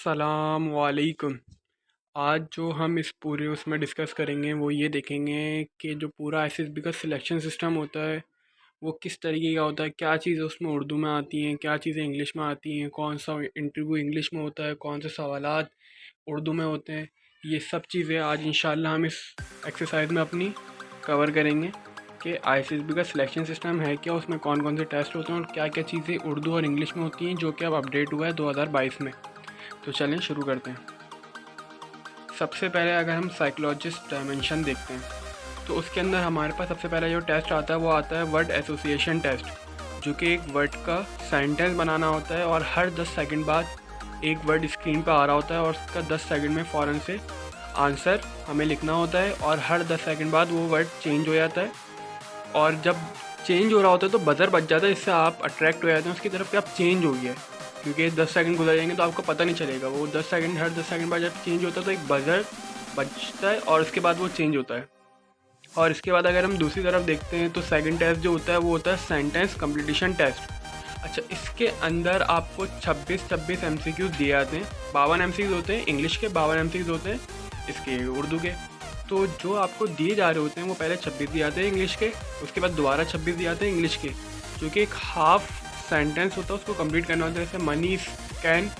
अस्सलाम वालेकुम। आज जो हम इस पूरे उसमें डिस्कस करेंगे वो ये देखेंगे कि जो पूरा एसएसबी का सिलेक्शन सिस्टम होता है वो किस तरीके का होता है, क्या चीज़ें उसमें उर्दू में आती हैं, क्या चीज़ें इंग्लिश में आती हैं, कौन सा इंटरव्यू इंग्लिश में होता है, कौन से सवालात उर्दू में होते हैं। ये सब चीज़ें आज इंशाल्लाह हम इस एक्सरसाइज में अपनी कवर करेंगे कि आईसीएसबी का सिलेक्शन सिस्टम है क्या, उसमें कौन कौन से टेस्ट होते हैं और क्या क्या चीज़ें उर्दू और इंग्लिश में होती हैं जो कि अब अपडेट हुआ है 2022 में। तो चलें शुरू करते हैं। सबसे पहले अगर हम साइकोलॉजिस्ट डायमेंशन देखते हैं तो उसके अंदर हमारे पास सबसे पहला जो टेस्ट आता है वो आता है वर्ड एसोसिएशन टेस्ट, जो कि एक वर्ड का सेंटेंस बनाना होता है और हर 10 सेकंड बाद एक वर्ड स्क्रीन पर आ रहा होता है और उसका 10 सेकंड में फ़ौरन से आंसर हमें लिखना होता है और हर 10 सेकंड बाद वो वर्ड चेंज हो जाता है। और जब चेंज हो रहा होता है तो बज़र बज जाता है, इससे आप अट्रैक्ट हो जाते हैं उसकी तरफ कि आप चेंज हो गया है, क्योंकि 10 सेकंड गुजर जाएंगे तो आपको पता नहीं चलेगा। वो 10 सेकंड हर 10 सेकंड बाद जब चेंज होता है तो एक बज़र बजता है और उसके बाद वो चेंज होता है। और इसके बाद अगर हम दूसरी तरफ देखते हैं तो सेकंड टेस्ट जो होता है वो होता है सेंटेंस कंप्लीशन टेस्ट। अच्छा, इसके अंदर आपको 26 एमसीक्यूज़ दिए जाते हैं। 52 एमसीक्यूज़ होते हैं इंग्लिश के, 52 एमसीक्यूज़ होते हैं इसके उर्दू के। तो जो आपको दिए जा रहे होते हैं वो पहले 26 दिए जाते हैं इंग्लिश के, उसके बाद दोबारा 26 दिए जाते हैं इंग्लिश के, जो कि एक हाफ सेंटेंस होता है, उसको कंप्लीट करना होता है। जैसे मनी कैन,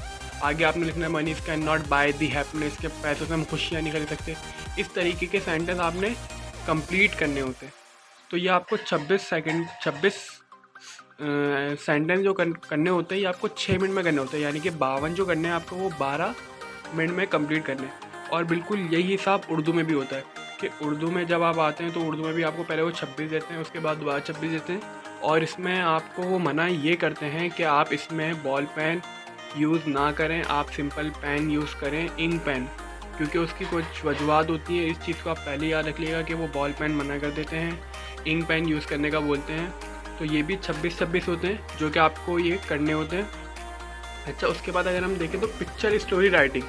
आगे आपने लिखना है money can not by the happiness, के पैसों से हम खुशियाँ नहीं खरीद सकते। इस तरीके के सेंटेंस आपने कंप्लीट करने होते हैं। तो ये आपको 26 सेंटेंस जो करने होते हैं ये आपको 6 मिनट में करने होते हैं, यानी कि 52 जो करने हैं आपको वो 12 मिनट में कंप्लीट करने हैं। और बिल्कुल यही हिसाब उर्दू में भी होता है कि उर्दू में जब आप आते हैं तो उर्दू में भी आपको पहले वो 26 देते हैं, उसके बाद दोबारा 26 देते हैं। और इसमें आपको वो मना ये करते हैं कि आप इसमें बॉल पेन यूज़ ना करें, आप सिंपल पेन यूज़ करें, इंक पेन, क्योंकि उसकी कुछ वजूहत होती है। इस चीज़ को आप पहले याद रखिएगा कि वो बॉल पेन मना कर देते हैं, इंक पेन यूज़ करने का बोलते हैं। तो ये भी 26 होते हैं जो कि आपको ये करने होते हैं। अच्छा, उसके बाद अगर हम देखें तो पिक्चर स्टोरी राइटिंग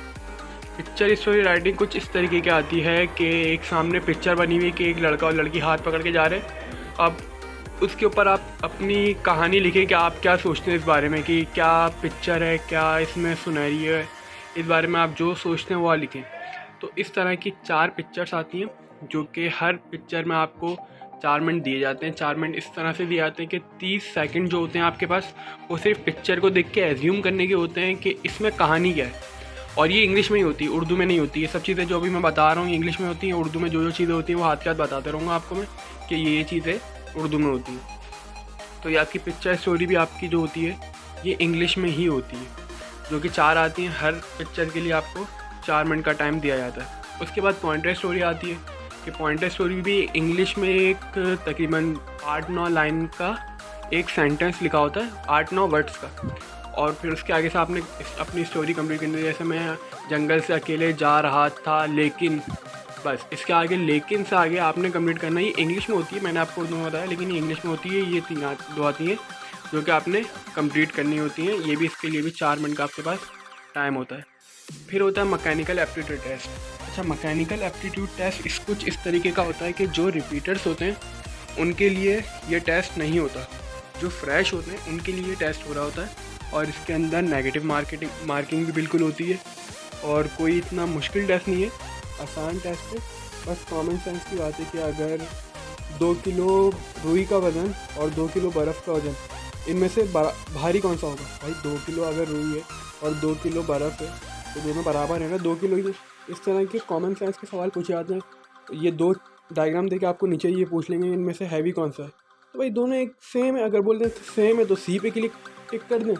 कुछ इस तरीके की आती है कि एक सामने पिक्चर बनी हुई कि एक लड़का और लड़की हाथ पकड़ के जा रहे हैं। अब उसके ऊपर आप अपनी कहानी लिखें कि आप क्या सोचते हैं इस बारे में, कि क्या पिक्चर है, क्या इसमें सुनहरी है, इस बारे में आप जो सोचते हैं वो लिखें। तो इस तरह की 4 पिक्चर्स आती हैं जो कि हर पिक्चर में आपको 4 मिनट दिए जाते हैं। 4 मिनट इस तरह से दिए जाते हैं कि 30 सेकंड जो होते हैं आपके पास वो सिर्फ पिक्चर को देख के एज्यूम करने के होते हैं कि इसमें कहानी क्या है। और ये इंग्लिश में ही होती है, उर्दू में नहीं होती। ये सब चीज़ें जो अभी मैं बता रहा हूँ इंग्लिश में होती हैं, उर्दू में जो जो चीज़ें होती हैं वो हाथ के हाथ बताते रहूँगा आपको मैं कि ये चीज़ें उर्दू में होती हैं। तो ये आपकी पिक्चर स्टोरी भी आपकी जो होती है ये इंग्लिश में ही होती है, जो कि 4 आती हैं। हर पिक्चर के लिए आपको 4 मिनट का टाइम दिया जाता है। उसके बाद पॉइंटर स्टोरी आती है कि पॉइंटर स्टोरी भी इंग्लिश में एक तकरीबन 8-9 लाइन का एक सेंटेंस लिखा होता है, 8-9 वर्ड्स का। और फिर उसके आगे से आपने अपनी स्टोरी कंप्लीट करनी है। जैसे मैं जंगल से अकेले जा रहा था लेकिन, बस इसके आगे लेकिन से आगे आपने कंप्लीट करना। ये इंग्लिश में होती है, मैंने आपको उर्दू में बताया, लेकिन ये इंग्लिश में होती है। ये 2 आती हैं जो कि आपने कंप्लीट करनी होती हैं। ये भी, इसके लिए भी 4 मिनट का आपके पास टाइम होता है। फिर होता है मैकेनिकल एप्टीट्यूड टेस्ट। अच्छा, मैकेनिकल एप्टीट्यूड टेस्ट कुछ इस तरीके का होता है कि जो रिपीटर्स होते हैं उनके लिए ये टेस्ट नहीं होता, जो फ्रेश होते हैं उनके लिए ये टेस्ट हो रहा होता है। और इसके अंदर नेगेटिव मार्किंग भी बिल्कुल होती है और कोई इतना मुश्किल टेस्ट नहीं है, आसान टेस्ट है। बस कॉमन सेंस की बात है कि अगर 2 किलो रुई का वज़न और 2 किलो बर्फ़ का वज़न, इनमें से भारी कौन सा होगा? भाई 2 किलो अगर रुई है और 2 किलो बर्फ़ है तो दोनों बराबर है ना, 2 किलो ही। इस तरह के कॉमन सेंस के सवाल पूछे जाते हैं। तो ये 2 डायग्राम देके आपको नीचे ये पूछ लेंगे इनमें से हैवी कौन सा है। तो भाई दोनों एक सेम है, अगर बोल दें सेम है तो सी पे टिक कर दें,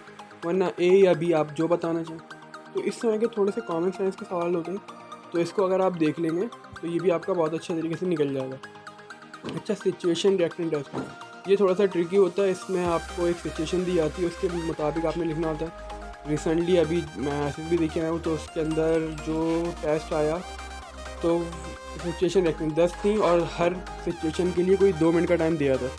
वरना ए या बी आप जो बताना चाहें। तो इस तरह के थोड़े से कॉमन सेंस के सवाल होते हैं, तो इसको अगर आप देख लेंगे तो ये भी आपका बहुत अच्छे तरीके से निकल जाएगा। अच्छा, सिचुएशन रिएक्शन टेस्ट, ये थोड़ा सा ट्रिकी होता है। इसमें आपको एक सिचुएशन दी जाती है, उसके मुताबिक आपने लिखना होता है। रिसेंटली अभी मैं मैसेज भी देखे आया हूँ तो उसके अंदर जो टेस्ट आया तो सिचुएशन रिएक्शन 10 थी और हर सिचुएशन के लिए कोई 2 मिनट का टाइम दिया था।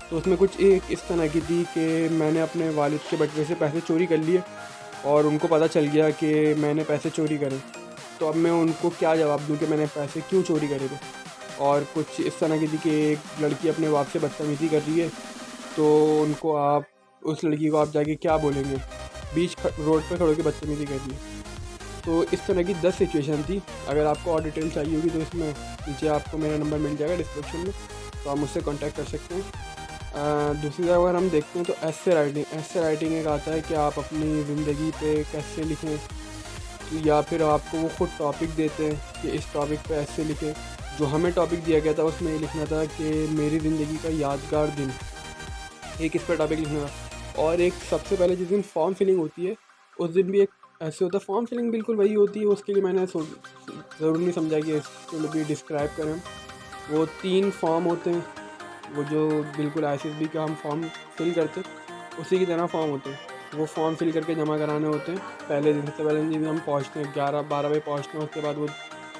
तो उसमें कुछ एक इस तरह की थी कि मैंने अपने वालिद के बटुए से पैसे चोरी कर लिए और उनको पता चल गया कि मैंने पैसे चोरी करे, तो अब मैं उनको क्या जवाब दूं कि मैंने पैसे क्यों चोरी करे थे। और कुछ इस तरह की थी कि एक लड़की अपने बाप से बदतमीज़ी कर रही है, तो उनको आप, उस लड़की को आप जाके क्या बोलेंगे, बीच रोड पे खड़े होकर बदतमीज़ी कर रही है। तो इस तरह की 10 सिचुएशन थी। अगर आपको और डिटेल चाहिए होगी तो इसमें नीचे आपको मेरा नंबर मिल जाएगा डिस्क्रिप्शन में, तो आप मुझसे कांटेक्ट कर सकते हैं। दूसरी तरफ अगर हम देखते हैं तो एस्से राइटिंग एक आता है कि आप अपनी ज़िंदगी पे कैसे लिखें, या फिर आपको वो खुद टॉपिक देते हैं कि इस टॉपिक पे ऐसे लिखें। जो हमें टॉपिक दिया गया था उसमें ये लिखना था कि मेरी ज़िंदगी का यादगार दिन, एक इस पर टॉपिक लिखना था। और एक सबसे पहले जिस दिन फॉर्म फिलिंग होती है उस दिन भी एक ऐसे होता है, फॉर्म फिलिंग बिल्कुल वही होती है। उसके लिए मैंने ज़रूर नहीं समझा कि इसके लिए भी डिस्क्राइब करें। वो 3 फॉर्म होते हैं, वो जो बिल्कुल ISSB का हम फॉर्म फिल करते उसी की तरह फॉर्म होते हैं। वो फॉर्म फिल करके जमा कराने होते हैं पहले दिन से। पहले दिन हम पहुँचते हैं 11-12 बजे पहुँचते हैं, उसके बाद वो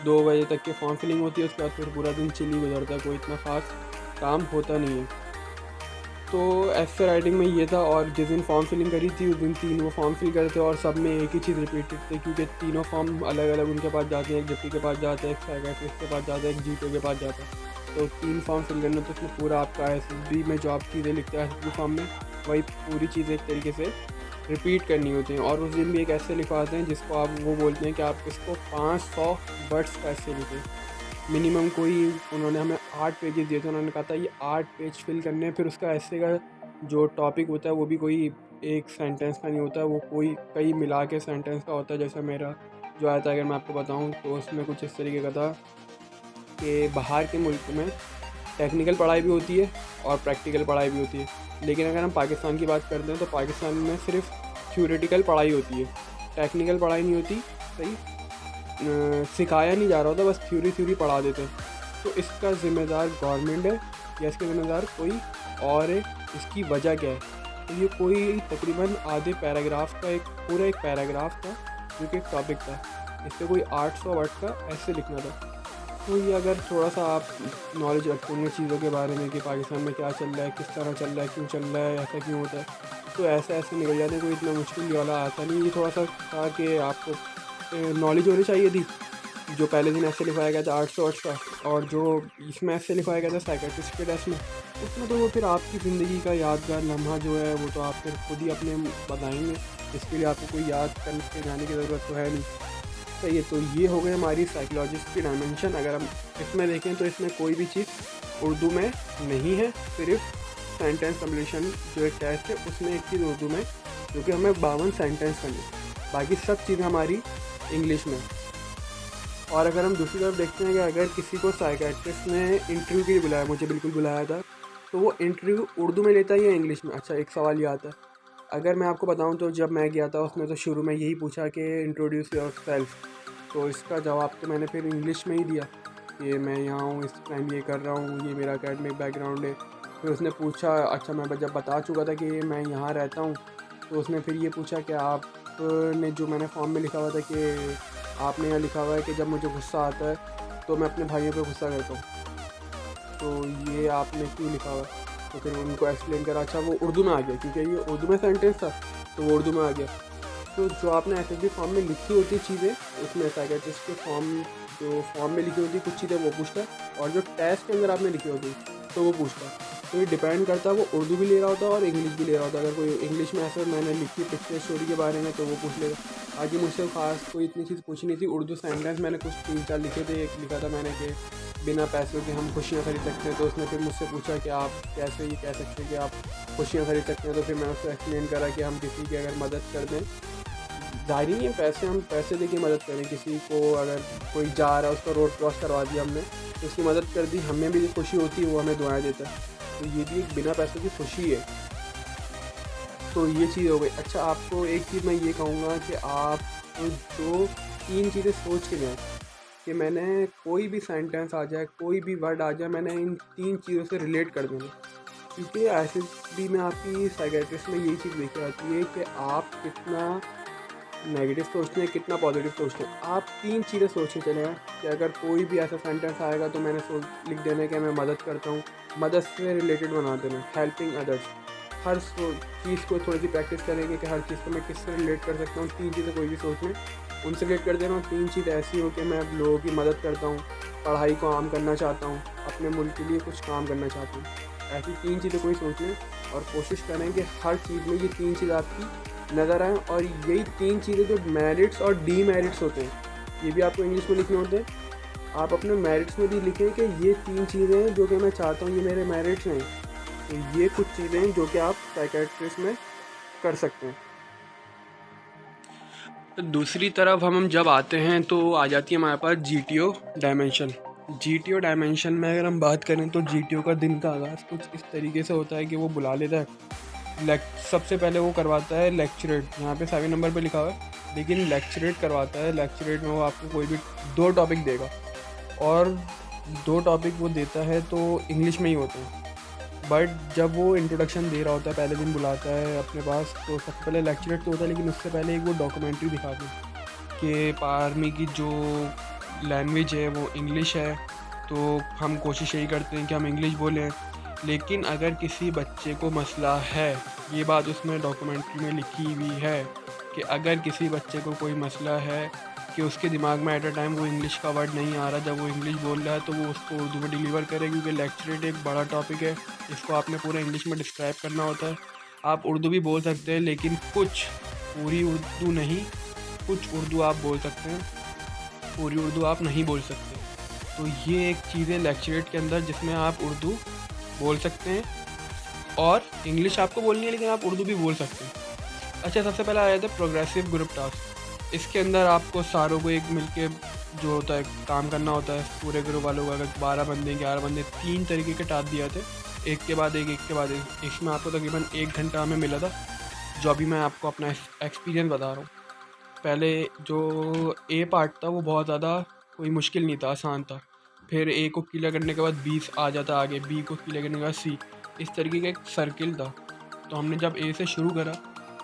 2 बजे तक की फॉर्म फिलिंग होती है। उसके बाद फिर पूरा दिन चिल ही गुजरता है, कोई इतना ख़ास काम होता नहीं है। तो एस्से राइटिंग में ये था। और जिस दिन फॉर्म फिलिंग करी थी उस दिन 3 वो फॉर्म फिल करते और सब में एक ही चीज़ रिपीटेड थे, क्योंकि तीनों फॉर्म अलग अलग उनके पास जाते हैं। एक डिप्टी के पास जाता है, एक साइकियाट्रिस्ट के पास जाता है, एक GTO के पास जाता है। तो 3 फॉर्म फिल करने, तो उसमें पूरा आपका ISSB में जो आप चीज़ें लिखते हैं ISSB फॉर्म में, वही पूरी चीज़ें एक तरीके से रिपीट करनी होती हैं। और उस दिन भी एक ऐसे लिखवाते हैं जिसको आप वो बोलते हैं कि आप इसको 500 वर्ड्स का ऐसे लिखें मिनिमम। कोई उन्होंने हमें 8 पेजेस दिए थे, उन्होंने कहा था ये 8 पेज फिल करने हैं। फिर उसका ऐसे का जो टॉपिक होता है वो भी कोई एक सेंटेंस का नहीं होता, वो कोई कई मिला के सेंटेंस का होता है। जैसा मेरा जो आया था, अगर मैं आपको बताऊं तो उसमें कुछ इस तरीके का था कि बाहर के मुल्क में टेक्निकल पढ़ाई भी होती है और प्रैक्टिकल पढ़ाई भी होती है, लेकिन अगर हम पाकिस्तान की बात करते हैं तो पाकिस्तान में सिर्फ थ्योरेटिकल पढ़ाई होती है, टेक्निकल पढ़ाई नहीं होती। सही सिखाया नहीं जा रहा होता, बस थ्योरी पढ़ा देते हैं। तो इसका ज़िम्मेदार गवर्नमेंट है या इसका ज़िम्मेदार कोई और है? इसकी वजह क्या है? तो ये कोई तकरीबन आधे पैराग्राफ का, पूरा एक पैराग्राफ था जो कि एक टॉपिक था। इस पर कोई 800 वर्ड का ऐसे लिखना था। तो ये अगर थोड़ा सा आप नॉलेज रखते हैं चीज़ों के बारे में कि पाकिस्तान में क्या चल रहा है, किस तरह चल रहा है, क्यों चल रहा है, ऐसा क्यों होता है, तो ऐसे निकल जाते हैं। कोई इतना मुश्किल वाला आता नहीं। ये थोड़ा सा था कि आपको नॉलेज होनी चाहिए थी। जो पहले दिन ऐसे लिखवाया गया था 800 वर्ड्स का, और जो इसमें ऐसे लिखवाया गया था साइकियाट्रिस्ट के टेस्ट में, उसमें तो वो फिर आपकी ज़िंदगी का यादगार लम्हा जो है वो तो आप फिर खुद ही अपने बताएंगे। इसके लिए आपको कोई याद करके जाने की ज़रूरत तो है नहीं। सही है। तो ये हो गई हमारी साइकोलॉजिस्ट की डायमेंशन। अगर हम इसमें देखें तो इसमें कोई भी चीज़ उर्दू में नहीं है, सिर्फ सेंटेंस कम्प्लीशन जो एक टेस्ट है उसमें एक चीज़ उर्दू में, जो कि हमें 52 सेंटेंस करने, बाकी सब चीज़ें हमारी इंग्लिश में। और अगर हम दूसरी तरफ देखते हैं कि अगर किसी को साइकियाट्रिस्ट ने इंटरव्यू के लिए बुलाया, मुझे बिल्कुल बुलाया था, तो वो इंटरव्यू उर्दू में लेता है या इंग्लिश में? अच्छा, एक सवाल ये आता है। अगर मैं आपको बताऊं तो जब मैं गया था उसने तो शुरू में यही पूछा कि इंट्रोड्यूस योरसेल्फ। तो इसका जवाब तो मैंने फिर इंग्लिश में ही दिया कि मैं यहाँ हूँ, इस टाइम ये कर रहा हूँ, ये मेरा अकेडमिक बैकग्राउंड है। फिर उसने पूछा, अच्छा मैं जब बता चुका था कि मैं यहाँ रहता हूँ, तो उसने फिर ये पूछा कि आपने जो मैंने फॉर्म में लिखा हुआ था कि आपने यहाँ लिखा हुआ है कि जब मुझे गुस्सा आता है तो मैं अपने भाइयों पे गुस्सा करता हूँ, तो ये आपने क्यों लिखा हुआ है? तो फिर उनको एक्सप्लेन करा। अच्छा वो उर्दू में आ गया, क्योंकि ये उर्दू में सेंटेंस था तो वो उर्दू में आ गया। तो जो आपने ISSB फॉर्म में लिखी होती चीज़ें, उसमें साइकियाट्रिस्ट के जो फॉर्म में लिखी होती कुछ चीज़ें वो पूछता है, और जो टेस्ट के अंदर आपने लिखी होती तो वो पूछता है। तो ये डिपेंड करता है, वो उर्दू भी ले रहा होता है और इंग्लिश भी ले रहा होता है। अगर कोई इंग्लिश में ऐसे मैंने लिखी पिक्चर स्टोरी के बारे में तो वो पूछ लेगा। आगे मुझसे खास कोई इतनी चीज़ पूछी नहीं थी। उर्दू सेंटेंस मैंने कुछ 3-4 लिखे थे। एक लिखा था मैंने कि बिना पैसों के हम खुशियाँ खरीद सकते हैं। तो उसने फिर मुझसे पूछा कि आप कैसे ये कह सकते हैं कि आप खुशियाँ खरीद सकते हैं। तो फिर मैंने उसको एक्सप्लेन करा कि हम किसी की अगर मदद कर दें, जाहिर नहीं है हम पैसे दे के मदद करें किसी को। अगर कोई जा रहा है उसका रोड क्रॉस करवा दिया हमने, तो उसकी मदद कर दी, हमें भी खुशी होती है, वो हमें दुआएं देता है। तो ये भी एक बिना पैसों की खुशी है। तो ये चीज़ हो गई। अच्छा, आपको एक चीज़ मैं ये कहूँगा कि आप जो 3 चीज़ें सोच के जाएँ कि मैंने कोई भी सेंटेंस आ जाए, कोई भी वर्ड आ जाए, मैंने इन 3 चीज़ों से रिलेट कर देना। क्योंकि ISSB में आपकी साइकियाट्रिस्ट में यही चीज़ देखी जाती है कि आप कितना नेगेटिव सोचते हैं, कितना पॉजिटिव सोचते हैं। आप 3 चीज़ें सोच के चले कि अगर कोई भी ऐसा सेंटेंस आएगा तो मैंने लिख देना कि मैं मदद करता हूँ, मदद से रिलेटेड बना देना, हेल्पिंग अदर्स। हर चीज़ को थोड़ी सी प्रैक्टिस करेंगे कि हर चीज़ को मैं किससे रिलेट कर सकता हूँ। 3 चीज़ें कोई भी सोच लें, उनसे रिलेट कर देना। और 3 चीज़ ऐसी हो कि मैं लोगों की मदद करता हूँ, पढ़ाई को आम करना चाहता हूँ, अपने मुल्क के लिए कुछ काम करना चाहता हूँ। ऐसी 3 चीज़ें कोई सोच लें और कोशिश करें कि हर चीज़ में ये 3 चीज़ आपकी नज़र आएँ। और यही 3 चीज़ें जो मेरिट्स और डीमेरिट्स होते हैं, ये भी आपको इंग्लिश में लिखने होते हैं। आप अपने मेरिट्स में भी लिखें कि ये 3 चीज़ें हैं जो कि मैं चाहता हूँ, ये मेरे मेरिट्स हैं। तो ये कुछ चीज़ें हैं जो कि आप साइकियाट्रिस्ट में कर सकते हैं। तो दूसरी तरफ हम जब आते हैं तो आ जाती है हमारे पास GTO डायमेंशन। GTO डायमेंशन में अगर हम बात करें तो GTO का दिन का आगाज़ कुछ इस तरीके से होता है कि वो बुला लेता है, सबसे पहले वो करवाता है लेक्चरेट, यहाँ पे 7 नंबर पे लिखा हुआ है, लेकिन लेक्चरेट करवाता है। लेक्चरेट में वो आपको कोई भी 2 टॉपिक देगा, और 2 टॉपिक वो देता है तो इंग्लिश में ही होते हैं। बट जब वो इंट्रोडक्शन दे रहा होता है, पहले दिन बुलाता है अपने पास, तो सबसे पहले लेक्चरेट तो होता है, लेकिन उससे पहले एक वो डॉक्यूमेंट्री दिखाते हैं कि आर्मी की जो लैंग्वेज है वो इंग्लिश है, तो हम कोशिश यही करते हैं कि हम इंग्लिश बोलें। लेकिन अगर किसी बच्चे को मसला है, ये बात उसमें डॉक्यूमेंट्री में लिखी हुई है कि अगर किसी बच्चे को कोई मसला है कि उसके दिमाग में एट अ टाइम वो इंग्लिश का वर्ड नहीं आ रहा, जब वो इंग्लिश बोल रहा है तो वो उसको उर्दू में डिलीवर करे, क्योंकि लेक्चरेट एक बड़ा टॉपिक है, इसको आपने पूरा इंग्लिश में डिस्क्राइब करना होता है। आप उर्दू भी बोल सकते हैं, लेकिन कुछ, पूरी उर्दू नहीं, कुछ उर्दू आप बोल सकते हैं, पूरी उर्दू आप नहीं बोल सकते। तो ये एक चीज़ है लेक्चरेट के अंदर जिसमें आप उर्दू बोल सकते हैं और इंग्लिश आपको बोलनी है, लेकिन आप उर्दू भी बोल सकते हैं। अच्छा, सबसे पहले आ जाता है प्रोग्रेसिव ग्रुप टास्क। इसके अंदर आपको सारों को एक मिलके जो होता है काम करना होता है, पूरे ग्रुप वालों को। अगर 12 बंदे 11 बंदे, 3 तरीके के टास्क दिए थे, एक के बाद एक के बाद एक। इसमें आपको तकरीबन 1 घंटा हमें मिला था, जो अभी मैं आपको अपना एक्सपीरियंस बता रहा हूँ। पहले जो ए पार्ट था वो बहुत ज़्यादा कोई मुश्किल नहीं था, आसान था। फिर ए को क्लियर करने के बाद 20 आ जाता आगे, बी को क्लियर करने के बाद सी, इस तरीके का एक सर्किल था। तो हमने जब ए से शुरू करा,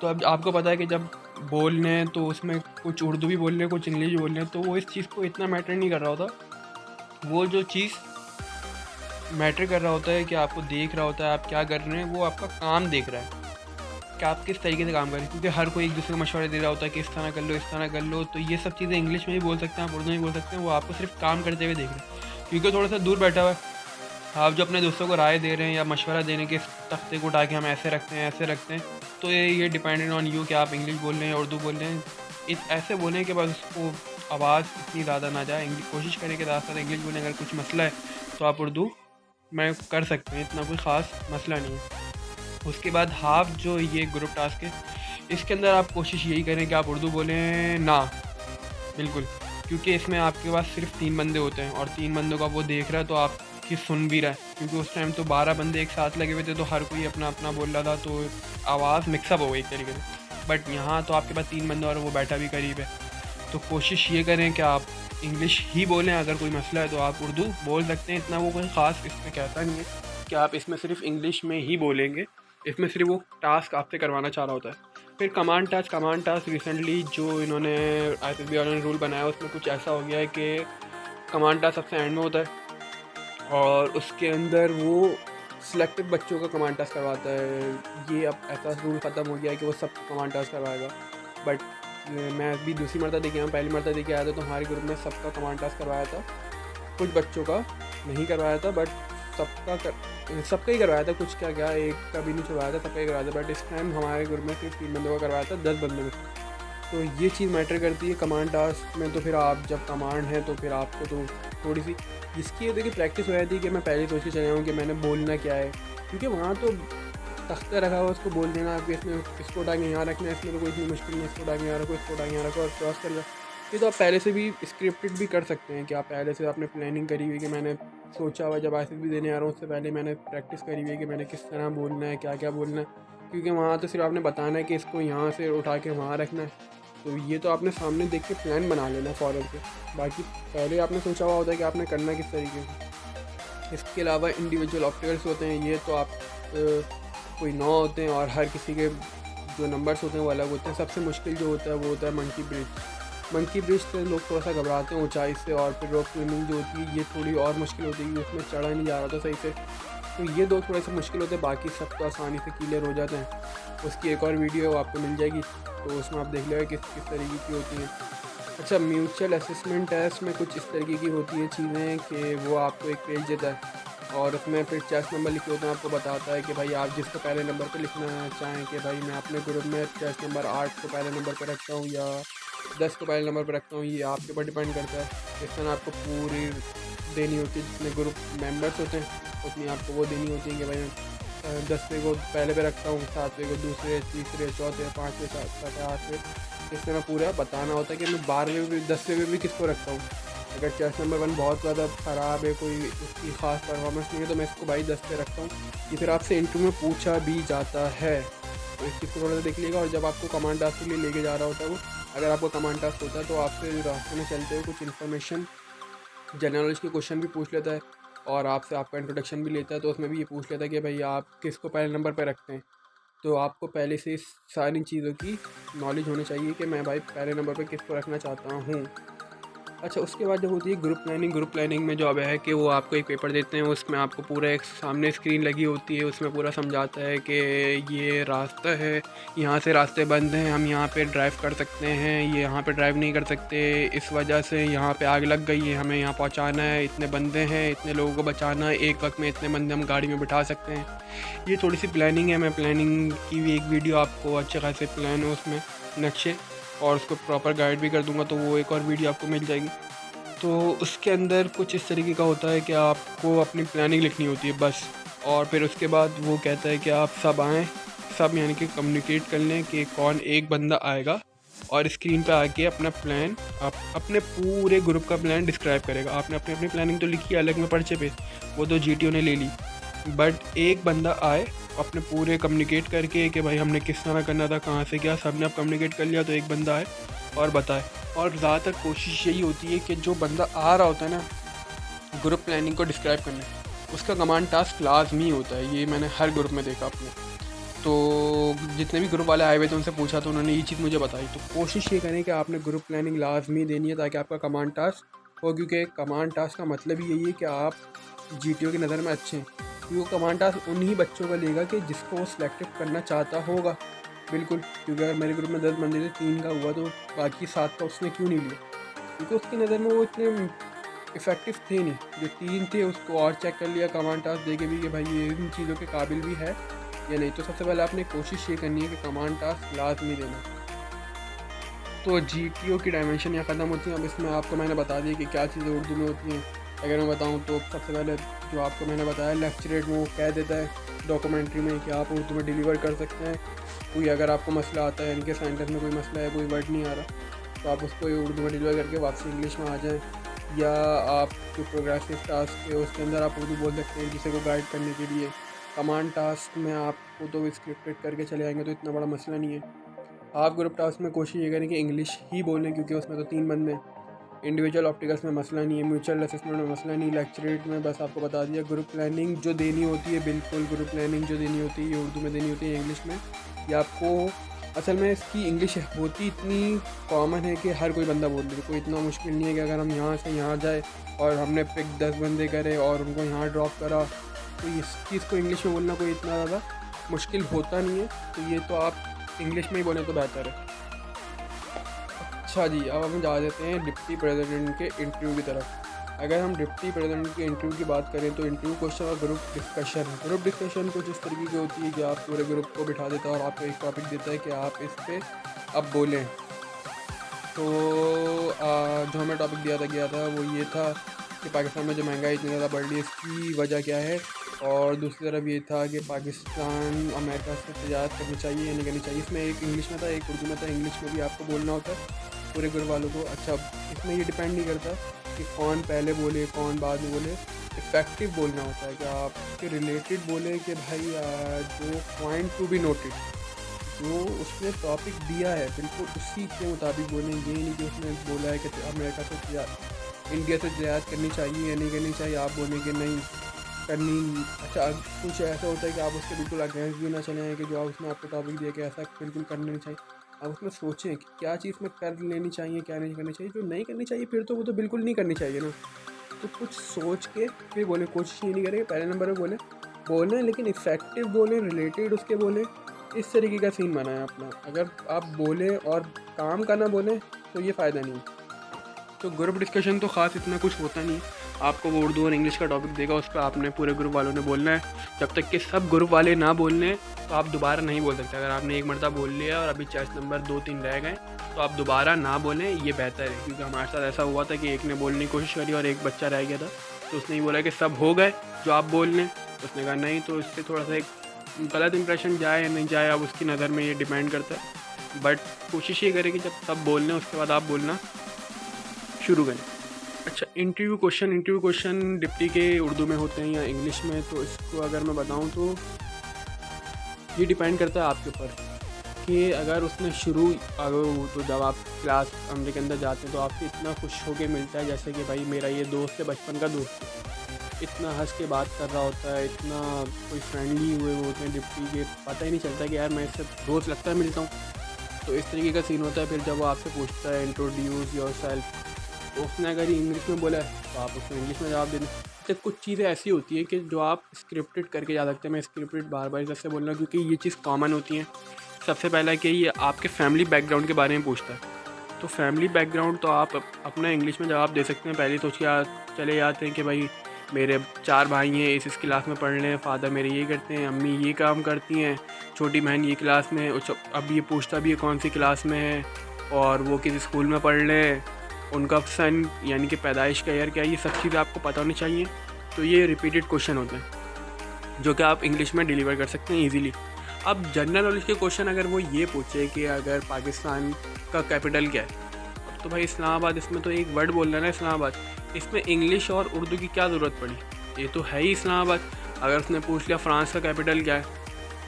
तो अब आपको पता है कि जब बोलने हैं तो उसमें कुछ उर्दू भी बोलने, कुछ इंग्लिश भी बोलने, तो वो इस चीज़ को इतना मैटर नहीं कर रहा होता। वो जो चीज़ मैटर कर रहा होता है कि आपको देख रहा होता है आप क्या कर रहे हैं, वो आपका काम देख रहा है कि आप किस तरीके से काम कर रहे हैं। क्योंकि हर कोई एक दूसरे को मशवरा दे रहा होता है कि इस तरह कर लो, इस तरह कर लो। तो ये सब चीज़ें इंग्लिश में भी बोल सकते हैं आप, उर्दू में भी बोल सकते हैं, वो आपको सिर्फ काम करते हुए देख रहे हैं। क्योंकि थोड़ा सा दूर बैठा हुआ है, आप जो अपने दोस्तों को राय दे रहे हैं या मशवरा देने के, तख्ते को उठा के हम ऐसे रखते हैं, ऐसे रखते हैं, तो ये डिपेंडेंट ऑन यू कि आप इंग्लिश बोल रहे हैं या उर्दू बोल रहे हैं। ऐसे बोलें कि बस उसको आवाज़ इतनी ज़्यादा ना जाए। कोशिश करें कि ज़्यादा इंग्लिश बोलें। अगर कुछ मसला है तो आप उर्दू में कर सकते हैं, इतना कोई ख़ास मसला नहीं है। उसके बाद हाफ जो ये ग्रुप टास्क है, इसके अंदर आप कोशिश यही करें कि आप उर्दू बोलें ना, बिल्कुल। क्योंकि इसमें आपके पास सिर्फ 3 बंदे होते हैं और 3 बंदों का वो देख रहा है, तो आपकी सुन भी रहा है। क्योंकि उस टाइम तो 12 बंदे एक साथ लगे हुए थे, तो हर कोई अपना अपना बोल रहा था, तो आवाज़ मिक्सअप हो गई एक तरीके से। बट यहाँ तो आपके पास 3 बंदे और वो बैठा भी करीब है, तो कोशिश ये करें कि आप इंग्लिश ही बोलें। अगर कोई मसला है तो आप उर्दू बोल सकते हैं, इतना वो कोई ख़ास इसमें कहता नहीं है कि आप इसमें सिर्फ इंग्लिश में ही बोलेंगे। इसमें सिर्फ वो टास्क आपसे करवाना चाह रहा होता है। फिर कमांड टास्क रिसेंटली जो इन्होंने ISSB वालों ने रूल बनाया, उसमें कुछ ऐसा हो गया है कि कमांड टास्क सबसे एंड में होता है और उसके अंदर वो सिलेक्टेड बच्चों का कमांड टास्क करवाता है। ये अब ऐसा रूल ख़त्म हो गया है कि वो सब कमांड टास्क करवाएगा। बट मैं अभी दूसरी मरतबा देखे आया हूँ, पहली मरतबा देखे आया था तो हमारे ग्रुप में सबका कमांड टास्क करवाया था, कुछ बच्चों का नहीं करवाया था, बट सबका ही करवाया था। कुछ क्या एक का भी नहीं छुड़वाया था, सबका ही करवाया था। बट इस टाइम हमारे ग्रुप में सिर्फ 3 बंदों का करवाया था 10 बंदों में। तो ये चीज़ मैटर करती है कमांड टास्क में। तो फिर आप जब कमांड है तो फिर आपको तो थोड़ी सी इसकी ये देखिए प्रैक्टिस हो जाती है कि मैं पहले सोच के चले जाऊँ कि मैंने बोलना क्या है। क्योंकि वहाँ तो तख्ता रखा हुआ, उसको बोल देना आपको इसमें इसको उठा के यहाँ रखना है, इसमें तो कोई इतनी मुश्किल नहीं, इसको उठा के यहाँ रखो, इसको उठा के यहाँ रखो और क्रॉस कर लो। ये तो आप पहले से भी स्क्रिप्टेड भी कर सकते हैं कि आप पहले से आपने प्लानिंग करी हुई कि मैंने सोचा हुआ जब ISSB देने आ रहा हूँ उससे पहले मैंने प्रैक्टिस करी हुई है कि मैंने किस तरह बोलना है, क्या क्या बोलना है। क्योंकि वहाँ तो सिर्फ आपने बताना है कि इसको यहाँ से उठा के वहाँ रखना है, तो ये तो आपने सामने देख के प्लान बना लेना फ़ौरन से। बाकी पहले आपने सोचा हुआ होता है कि आपने करना किस तरीके से। इसके अलावा इंडिविजुअल ऑब्स्टिकल्स होते हैं, ये तो आप कोई 9 होते हैं और हर किसी के जो नंबर्स होते हैं वो अलग होते हैं। सबसे मुश्किल जो होता है वो होता है मंकी ब्रिज से लोग थोड़ा सा घबराते हैं ऊंचाई से। और फिर रॉक क्लाइंबिंग जो होती है ये थोड़ी और मुश्किल होती है, उसमें चढ़ा नहीं जा रहा था सही से। तो ये 2 थोड़े से मुश्किल होते हैं, बाकी सब तो आसानी से क्लियर हो जाते हैं। उसकी एक और वीडियो आपको मिल जाएगी, तो उसमें आप देख लेगा किस तरीके की होती है। अच्छा, म्यूचुअल असेसमेंट टेस्ट में कुछ इस तरीके की होती है चीज़ें कि वो आपको एक पेज देता है और उसमें फिर चेस नंबर लिखे होते हैं, आपको बताता है कि भाई आप जिसको पहले नंबर पे लिखना चाहें कि भाई मैं अपने ग्रुप में चेस नंबर 8 को पहले नंबर पे रखता हूँ या 10 को पहले नंबर पे रखता हूँ, ये आपके ऊपर डिपेंड करता है। इस तरह आपको पूरी देनी होती है, जितने ग्रुप मेंबर्स होते हैं उतनी आपको वो देनी होती है कि भाई 10वें को पहले पे रखता हूँ, 7वें को दूसरे, तीसरे, चौथे, 5वें, 7वें, 8वें, इस तरह पूरा बताना होता है कि मैं 12वें भी 10वें में भी किसको रखता हूँ। अगर चेस नंबर 1 बहुत ज़्यादा ख़राब है, कोई उसकी ख़ास परफॉर्मेंस नहीं है, तो मैं इसको भाई 10 पे रखता हूँ। ये फिर आपसे इंटरव्यू में पूछा भी जाता है, तो इस चीज़ को थोड़ा सा देख लीजिएगा। और जब आपको कमांड टास्क के लिए लेके जा रहा होता है वो, अगर आपको कमांड टास्क होता है तो आपसे रास्ते में चलते हुए कुछ इन्फॉर्मेशन, जनरल नॉलेज के क्वेश्चन भी पूछ लेता है और आपसे आपका इंट्रोडक्शन भी लेता है। तो उसमें भी ये पूछ लेता है कि भाई आप किसको पहले नंबर पर रखते हैं। तो आपको पहले से इस सारी चीज़ों की नॉलेज होनी चाहिए कि मैं भाई पहले नंबर पर किसको रखना चाहता हूँ। अच्छा, उसके बाद जो होती है ग्रुप प्लानिंग में जॉब है कि वो आपको एक पेपर देते हैं, उसमें आपको पूरा एक सामने स्क्रीन लगी होती है, उसमें पूरा समझाता है कि ये रास्ता है, यहाँ से रास्ते बंद हैं, हम यहाँ पे ड्राइव कर सकते हैं, ये यहाँ पे ड्राइव नहीं कर सकते, इस वजह से यहाँ पे आग लग गई है, हमें यहाँ पहुँचाना है, इतने बंदे हैं, इतने लोगों को बचाना है, एक वक्त में इतने बंदे हम गाड़ी में बिठा सकते हैं। ये थोड़ी सी प्लानिंग है, मैं प्लानिंग की भी एक वीडियो आपको अच्छे खासे प्लान है उसमें नक्शे और उसको प्रॉपर गाइड भी कर दूंगा, तो वो एक और वीडियो आपको मिल जाएगी। तो उसके अंदर कुछ इस तरीके का होता है कि आपको अपनी प्लानिंग लिखनी होती है बस, और फिर उसके बाद वो कहता है कि आप सब आएँ, सब यानी कि कम्युनिकेट कर लें कि कौन एक बंदा आएगा और स्क्रीन पे आके अपना प्लान, आप अपने पूरे ग्रुप का प्लान डिस्क्राइब करेगा। आपने अपनी अपनी प्लानिंग तो लिखी अलग में पर्चे पे, वो तो GTO ने ले ली, बट एक बंदा आए अपने पूरे कम्युनिकेट करके कि भाई हमने किस तरह करना था, कहाँ से क्या, सब ने अब कम्युनिकेट कर लिया, तो एक बंदा आए और बताए। और ज़्यादातर कोशिश यही होती है कि जो बंदा आ रहा होता है ना ग्रुप प्लानिंग को डिस्क्राइब करने, उसका कमांड टास्क लाजमी होता है। ये मैंने हर ग्रुप में देखा अपने, तो जितने भी ग्रुप वाले आए हुए थे उनसे पूछा तो उन्होंने ये चीज़ मुझे बताई। तो कोशिश ये करें कि आपने ग्रुप प्लानिंग लाजमी देनी है ताकि आपका कमांड टास्क हो, क्योंकि कमांड टास्क का मतलब ही यही है कि आप GTO की नज़र में अच्छे हैं, क्योंकि वो कमांड टास्क उन्हीं बच्चों का लेगा कि जिसको वो सिलेक्टिव करना चाहता होगा। बिल्कुल, क्योंकि अगर मेरे ग्रुप में 10 बंदे थे, 3 का हुआ, तो बाकी 7 का उसने क्यों नहीं लिया, क्योंकि उसकी नज़र में वो इतने इफ़ेक्टिव थे नहीं। जो 3 थे उसको और चेक कर लिया कमांड टास्क दे के भी कि भाई ये इन चीज़ों के काबिल भी है या नहीं। तो सबसे पहले आपने कोशिश ये करनी है कि कमांड टास्क लाजमी देना। तो GTO की डायमेंशन यहाँ ख़त्म होती है। अब इसमें आपको मैंने बता दिया कि क्या चीज़ें उर्दू में होती हैं। अगर मैं बताऊँ तो सबसे पहले जो आपको मैंने बताया लेक्चरेट, वो कह देता है डॉक्यूमेंट्री में कि आप उर्दू में डिलीवर कर सकते हैं। कोई अगर आपको मसला आता है, यानी कि सेंटेंस में कोई मसला है, कोई वर्ड नहीं आ रहा, तो आप उसको उर्दू में डिलीवर करके वापसी इंग्लिश में आ जाएँ। या आप जो प्रोग्रेसिव टास्क है उसके अंदर आप उर्दू बोल सकते हैं किसी को गाइड करने के लिए। कमांड टास्क में आपको तो स्क्रिप्टेड करके चले आएंगे तो इतना बड़ा मसला नहीं है। आप ग्रुप टास्क में कोशिश ये करें कि इंग्लिश ही बोलें, क्योंकि उसमें तो 3 बंदे हैं। इंडिविजुअल ऑप्टिकल्स में मसला नहीं है, म्यूचुअल असेसमेंट में मसला नहीं, लेक्चरेट में बस आपको बता दिया। ग्रुप प्लानिंग जो देनी होती है, बिल्कुल ग्रुप प्लानिंग जो देनी होती है ये उर्दू में देनी होती है, इंग्लिश में। या आपको असल में इसकी इंग्लिश होती इतनी कॉमन है कि हर कोई बंदा बोल दे, कोई इतना मुश्किल नहीं है कि अगर हम यहाँ से यहाँ जाए और हमने पिक 10 बंदे करे और उनको यहाँ ड्रॉप करा, तो इस चीज़ को इंग्लिश में बोलना कोई इतना ज़्यादा मुश्किल होता नहीं है। तो ये तो आप इंग्लिश में ही बोलें तो बेहतर है। अच्छा जी, अब हम जा देते हैं डिप्टी प्रेसिडेंट के इंटरव्यू की तरफ। अगर हम डिप्टी प्रेसिडेंट के इंटरव्यू की बात करें तो इंटरव्यू क्वेश्चन और ग्रुप डिस्कशन है। ग्रुप डिस्कशन कुछ इस तरीके की होती है कि आप पूरे ग्रुप को बिठा देता है और आपको एक टॉपिक देता है कि आप इस पर अब बोलें। तो जो हमें टॉपिक गया था वो ये था कि पाकिस्तान में जो महंगाई इतनी ज़्यादा बढ़ रही है इसकी वजह क्या है, और दूसरी तरफ ये था कि पाकिस्तान अमेरिका से तजारत करनी चाहिए या नहीं करनी चाहिए। इसमें एक इंग्लिश में था, एक उर्दू में था। इंग्लिश में भी आपको बोलना होता है पूरे ग्रुप वालों को। अच्छा, इसमें ये डिपेंड नहीं करता कि कौन पहले बोले कौन बाद में बोले, इफ़ेक्टिव बोलना होता है कि आपके रिलेटेड बोले कि भाई जो पॉइंट टू बी नोटेड, जो उसने टॉपिक दिया है बिल्कुल उसी के मुताबिक बोलें। ये नहीं कि उसने बोला है कि अमेरिका से इंडिया से तजारत करनी चाहिए या नहीं करनी चाहिए, आप बोलें कि नहीं करनी। अच्छा, कुछ ऐसा होता है कि आप उसके बिल्कुल अगेंस्ट भी ना चले हैं कि जो उसने आपको टॉपिक दिया कि ऐसा बिल्कुल करना नहीं चाहिए। आप उसमें सोचें कि क्या चीज़ में कर लेनी चाहिए, क्या नहीं करनी चाहिए। जो नहीं करनी चाहिए फिर तो वो तो बिल्कुल नहीं करनी चाहिए ना। तो कुछ सोच के फिर बोले, कोशिश ये नहीं करें पहले नंबर पर बोलें लेकिन इफ़ेक्टिव बोलें, रिलेटेड उसके बोलें। इस तरीके का सीन बनाएं अपना। अगर आप बोलें और काम का ना बोलें तो ये फ़ायदा नहीं। तो ग्रुप डिस्कशन तो ख़ास इतना कुछ होता नहीं, आपको वो उर्दू और इंग्लिश का टॉपिक देगा, उस पर आपने पूरे ग्रुप वालों ने बोलना है। जब तक कि सब ग्रुप वाले ना बोल लें तो आप दोबारा नहीं बोल सकते। अगर आपने एक मरतबा बोल लिया और अभी चॉइस नंबर 2-3 रह गए तो आप दोबारा ना बोलें, ये बेहतर है। क्योंकि हमारे साथ ऐसा हुआ था कि एक ने बोलने की कोशिश करी और एक बच्चा रह गया था, तो उसने ही बोला कि सब हो गए जो आप बोल लें। उसने कहा नहीं, तो इससे थोड़ा सा एक गलत इंप्रेशन जाए या नहीं जाए, अब उसकी नज़र में ये डिपेंड करता है। बट कोशिश ये करें कि जब सब बोल लें उसके बाद आप बोलना शुरू करें। अच्छा, इंटरव्यू क्वेश्चन डिप्टी के उर्दू में होते हैं या इंग्लिश में, तो इसको अगर मैं बताऊं तो ये डिपेंड करता है आपके ऊपर कि अगर उसने शुरू अगर तो जब आप क्लास कमरे के अंदर जाते हैं तो आपको इतना खुश होके मिलता है जैसे कि भाई मेरा ये दोस्त है, बचपन का दोस्त है। इतना हंस के बात कर रहा होता है, इतना कोई फ्रेंडली हुए वो होते हैं डिप्टी के, पता ही नहीं चलता कि यार मैं इससे रोज़ लगता है मिलता हूँ। तो इस तरीके का सीन होता है। फिर जब वो आपसे पूछता है इंट्रोड्यूस योर सेल्फ, तो उसने अगर इंग्लिश में बोला है तो आप उसको इंग्लिश में जवाब देना। तो कुछ चीज़ें ऐसी होती हैं कि जो आप स्क्रिप्टेड करके जा सकते हैं। मैं स्क्रिप्टेड बार बार जैसे बोल रहा हूँ क्योंकि ये चीज़ कॉमन होती है। सबसे पहला कि ये आपके फैमिली बैकग्राउंड के बारे में पूछता है, तो फैमिली बैकग्राउंड तो आप अपना इंग्लिश में जवाब दे सकते हैं। पहले तो क्या चले जाते हैं कि भाई मेरे 4 भाई हैं, इस क्लास में पढ़ रहे हैं, फादर मेरे ये करते हैं, अम्मी ये काम करती हैं, छोटी बहन ये क्लास में है। अब ये पूछता भी है कौन सी क्लास में है और वो किस स्कूल में पढ़ रहे हैं, उनका सन यानी कि पैदाइश का ईयर क्या है, ये सब चीज़ें आपको पता होनी चाहिए। तो ये रिपीटेड क्वेश्चन होते हैं जो कि आप इंग्लिश में डिलीवर कर सकते हैं ईजीली। अब जनरल नॉलेज के क्वेश्चन अगर वो ये पूछे कि अगर पाकिस्तान का कैपिटल क्या है, अब तो भाई इस्लामाबाद, इसमें तो एक वर्ड बोलना है ना इस्लामाबाद, इसमें इंग्लिश और उर्दू की क्या ज़रूरत पड़ी, ये तो है ही इस्लामाबाद। अगर उसने पूछ लिया फ्रांस का कैपिटल क्या है,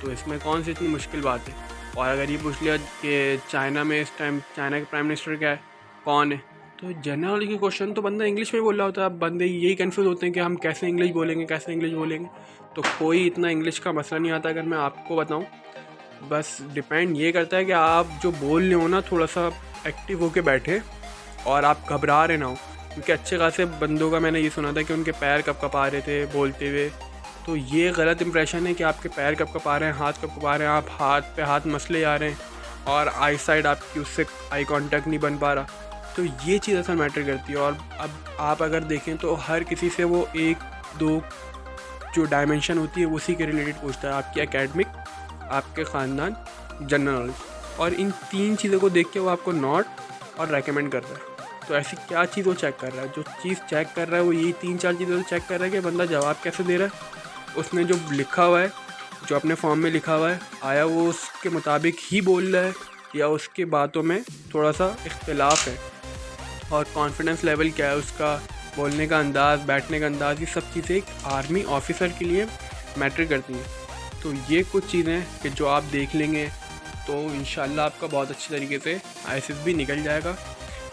तो इसमें कौन सी इतनी मुश्किल बात है। और अगर ये पूछ लिया कि चाइना में इस टाइम चाइना का प्राइम मिनिस्टर क्या है, कौन है, तो जनरल नॉलेज के क्वेश्चन तो बंदा इंग्लिश में बोल रहा होता है। अब बंदे यही कंफ्यूज होते हैं कि हम कैसे इंग्लिश बोलेंगे, कैसे इंग्लिश बोलेंगे। तो कोई इतना इंग्लिश का मसला नहीं आता अगर मैं आपको बताऊं। बस डिपेंड ये करता है कि आप जो बोल रहे हो ना थोड़ा सा एक्टिव होके बैठे और आप घबरा रहे ना हो। क्योंकि अच्छे खासे बंदों का मैंने ये सुना था कि उनके पैर कब कप आ रहे थे बोलते हुए। तो ये गलत इंप्रेशन है कि आपके पैर कब कप आ रहे हैं, हाथ कब कप आ रहे हैं, आप हाथ पे हाथ मसले जा रहे हैं और आई साइड आपकी उससे आई कांटेक्ट नहीं बन पा रहा। तो ये चीज़ असल मैटर करती है। और अब आप अगर देखें तो हर किसी से वो 1-2 जो डायमेंशन होती है उसी के रिलेटेड पूछता है, आपकी एकेडमिक, आपके ख़ानदान, जनरल नॉलेज। और इन 3 चीज़ों को देख के वो आपको नॉट और रेकमेंड कर रहा है। तो ऐसी क्या चीज़ वो चेक कर रहा है, जो चीज़ चेक कर रहा है वो यही 3-4 चीज़ों से चेक कर रहा है कि बंदा जवाब कैसे दे रहा है, उसने जो लिखा हुआ है, जो अपने फॉर्म में लिखा हुआ है, आया वो उसके मुताबिक ही बोल रहा है या उसके बातों में थोड़ा सा इख्तिलाफ है, और कॉन्फिडेंस लेवल क्या है उसका, बोलने का अंदाज़, बैठने का अंदाज़, ये सब चीज़ें एक आर्मी ऑफिसर के लिए मैटर करती हैं। तो ये कुछ चीज़ें कि जो आप देख लेंगे तो इंशाल्लाह आपका बहुत अच्छी तरीके से आईएसएस भी निकल जाएगा।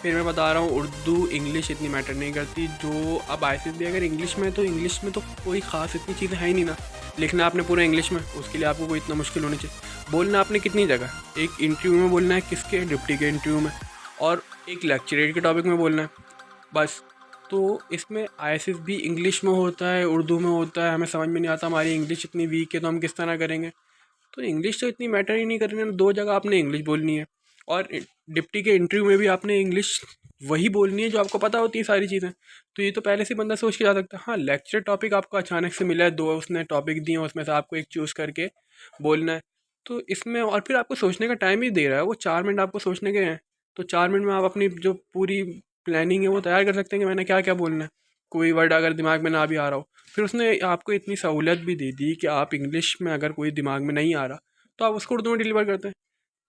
फिर मैं बता रहा हूँ उर्दू इंग्लिश इतनी मैटर नहीं करती। जो अब आईएसएस भी अगर इंग्लिश में, तो इंग्लिश में तो कोई ख़ास इतनी चीज़ें है ही नहीं ना। लिखना आपने पूरा इंग्लिश में, उसके लिए आपको कोई इतना मुश्किल होनी चाहिए। बोलना आपने कितनी जगह, एक इंटरव्यू में बोलना है, किसके, डिप्टी के इंटरव्यू में, और एक लेक्चरेट के टॉपिक में बोलना है, बस। तो इसमें आईएसएस भी इंग्लिश में होता है, उर्दू में होता है। हमें समझ में नहीं आता, हमारी इंग्लिश इतनी वीक है तो हम किस तरह करेंगे। तो इंग्लिश तो इतनी मैटर ही नहीं कर रही है, 2 जगह आपने इंग्लिश बोलनी है। और डिप्टी के इंटरव्यू में भी आपने इंग्लिश वही बोलनी है जो आपको पता होती है सारी चीज़ें। तो ये तो पहले से बंदा सोच के जा सकता है। हाँ, लेक्चर टॉपिक आपको अचानक से मिला है, 2 उसने टॉपिक दिए हैं, उसमें से आपको एक चूज़ करके बोलना है। तो इसमें और फिर आपको सोचने का टाइम ही दे रहा है वो, 4 मिनट आपको सोचने के हैं। तो 4 मिनट में आप अपनी जो पूरी प्लानिंग है वो तैयार कर सकते हैं कि मैंने क्या क्या बोलना है। कोई वर्ड अगर दिमाग में ना भी आ रहा हो, फिर उसने आपको इतनी सहूलियत भी दे दी कि आप इंग्लिश में अगर कोई दिमाग में नहीं आ रहा तो आप उसको उर्दू में डिलीवर करते हैं।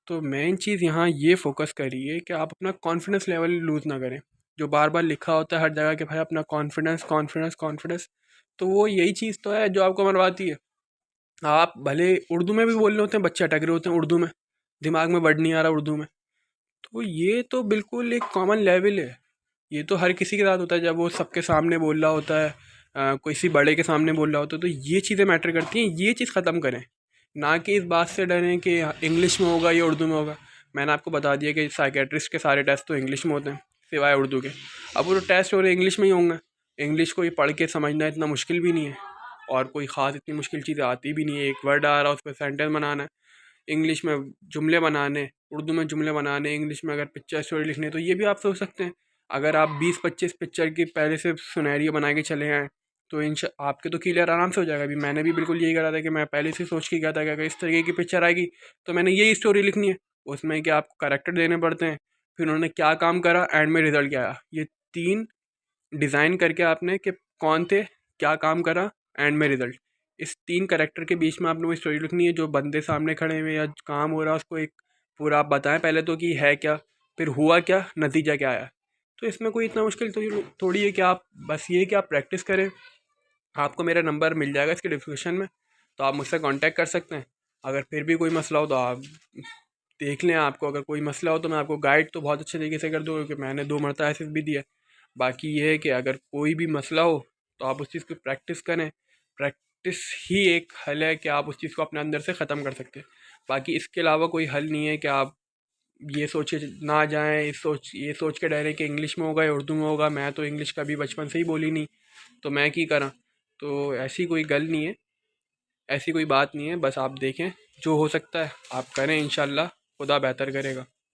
तो मेन चीज़ यहाँ ये फोकस करिए कि आप अपना कॉन्फिडेंस लेवल लूज़ ना करें। जो बार बार लिखा होता है हर जगह कि भाई अपना कॉन्फिडेंस कॉन्फिडेंस कॉन्फिडेंस, तो वो यही चीज़ तो है जो आपको मरवाती है। आप भले उर्दू में भी बोल रहे होते हैं, बच्चे अटक रहे होते हैं उर्दू में, दिमाग में वर्ड नहीं आ रहा उर्दू में। तो ये तो बिल्कुल एक कॉमन लेवल है। ये तो हर किसी के साथ होता है जब वो सबके सामने बोल रहा होता है, किसी बड़े के सामने बोल रहा होता है। तो ये चीज़ें मैटर करती हैं, ये चीज़ ख़त्म करें। ना कि इस बात से डरें कि इंग्लिश में होगा या उर्दू में होगा। मैंने आपको बता दिया कि साइकेट्रिस्ट के सारे टेस्ट तो इंग्लिश में होते हैं सिवाय उर्दू के। अब वो टेस्ट हो रहे इंग्लिश में ही होंगे। इंग्लिश को ये पढ़ के समझना इतना मुश्किल भी नहीं है और कोई ख़ास इतनी मुश्किल चीज़ें आती भी नहीं है। एक वर्ड आ रहा है उस पर सेंटेंस बनाना है, इंग्लिश में जुमले बनाने, उर्दू में जुमले बनाने, इंग्लिश में अगर पिक्चर स्टोरी लिखनी है तो ये भी आप सोच सकते हैं। अगर आप 20-25 पिक्चर की पहले से सिनेरियो बना के चले आएँ तो आपके तो क्लियर आराम से हो जाएगा। अभी मैंने भी बिल्कुल यही करा था कि मैं पहले से सोच के गया था कि अगर इस तरीके की पिक्चर आएगी तो मैंने यही स्टोरी लिखनी है। उसमें क्या आपको कैरेक्टर देने पड़ते हैं, फिर उन्होंने क्या काम करा, एंड में रिजल्ट क्या आया। ये 3 डिज़ाइन करके आपने कि कौन थे, क्या काम करा, एंड में रिज़ल्ट। इस 3 कैरेक्टर के बीच में आपने वो स्टोरी लिखनी है। जो बंदे सामने खड़े हुए या काम हो रहा है उसको एक पूरा आप बताएं पहले तो कि है क्या, फिर हुआ क्या, नतीजा क्या आया। तो इसमें कोई इतना मुश्किल तो थोड़ी है कि आप बस ये कि आप प्रैक्टिस करें। आपको मेरा नंबर मिल जाएगा इसके डिस्क्रिप्शन में, तो आप मुझसे कांटेक्ट कर सकते हैं। अगर फिर भी कोई मसला हो तो आप देख लें। आपको अगर कोई मसला हो तो मैं आपको गाइड तो बहुत अच्छे तरीके से कर दूँ, क्योंकि मैंने 2 मरतबा ऐसे भी दिया है। बाकी ये है कि अगर कोई भी मसला हो तो आप उस चीज़ की प्रैक्टिस करें। प्रैक्टिस ही एक हल है कि आप उस चीज़ को अपने अंदर से ख़त्म कर सकते हैं। बाकी इसके अलावा कोई हल नहीं है कि आप ये सोचे ना जाएं, ये सोच के डरें कि इंग्लिश में होगा या उर्दू में होगा। मैं तो इंग्लिश कभी बचपन से ही बोली नहीं, तो मैं की करा। तो ऐसी कोई गल नहीं है, ऐसी कोई बात नहीं है। बस आप देखें, जो हो सकता है आप करें, इंशाल्लाह खुदा बेहतर करेगा।